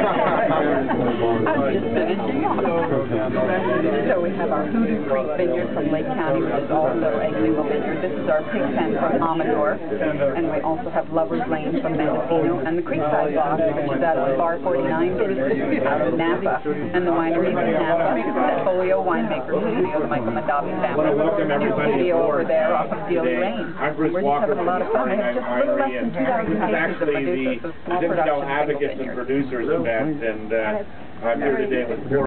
just finishing off. So we have our Hoodoo Creek Vineyard from Lake County, which is also a single vineyard. This is our Pig Pen from Amador. And we also have Lover's Lane from Mendocino. And the Creekside Box, which is out of Bar 49, which is out of Napa. And the winery in Napa. That Folio Winemaker Studio, the Michael Mondavi family. New studio over there off of Dealey Lane. We're just having a lot of fun. We have just a little less than 2,000 cases of Medusa, so small production single vineyard. Producers event, and I'm here today with